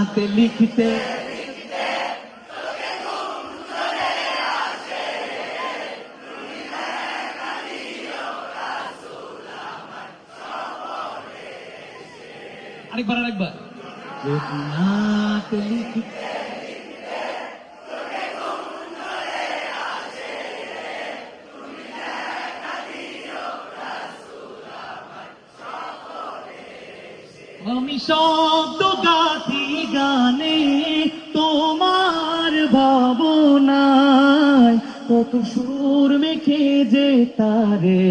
নাতে লিখতে আরেকবার যদি নাতে লিখতে আমি শব্দ গাথি গানে তোমার ভাবনায় কত সুর মেখে যে তারে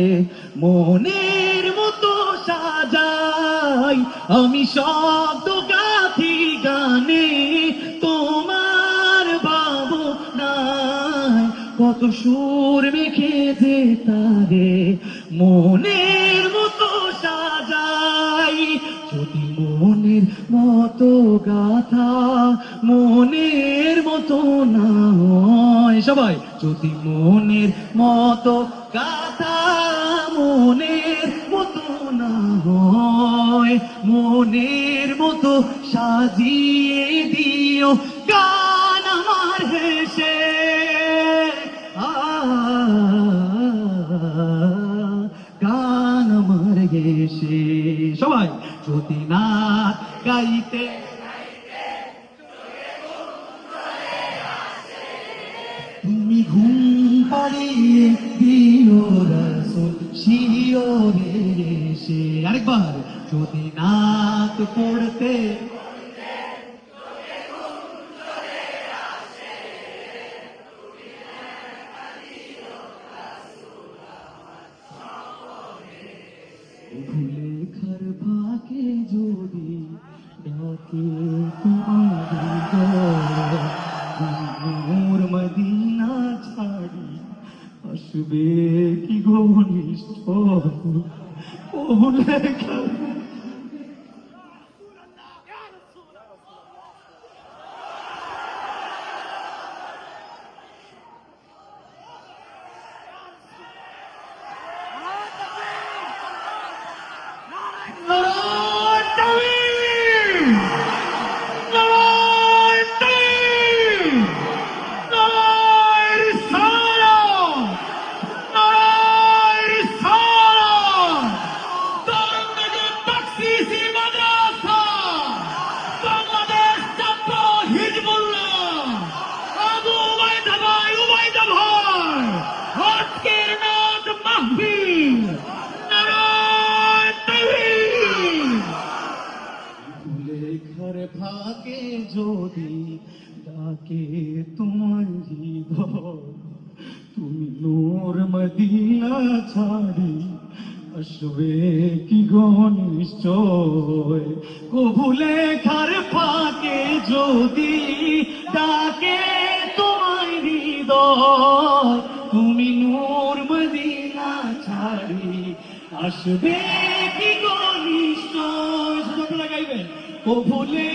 মনের মতো সাজাই আমি শব্দ গাথি গানে তোমার ভাবনায় কত সুর মেখে যে তারে মনের মতো সাজাই যদি মনের মতো গাথা মনের মতো না হয় সবাই যদি মনের মতো গাথা মনের মতো না হয় মনের মতো সাজিয়ে দিও গান আমার হেসে গান আমার হেসে সবাই যদি না গাইতে তুমি ঘুম পাড়িয়ে দিও রাসূল শিওরে এসে আরেকবার যদি নাত পড়তে ভুলে খার ফাঁকে যদি ডাকে তোমার মদিনা ছাড়ি আসবে কি ঘনিষ্ঠ ভুলে খার ফাঁকে যদি ডাকে তোমার হৃদয় তুমি নূর মদিনা ছাড়ি আসবে কি ঘনিশ্চয় কবুলে খার ফাঁকে যদি ডাকে তোমার হৃদয় তুমি নূর মদিনা ছাড়ি আসবে কি ঘনিশ্চয় গাইবেন ও ভুলে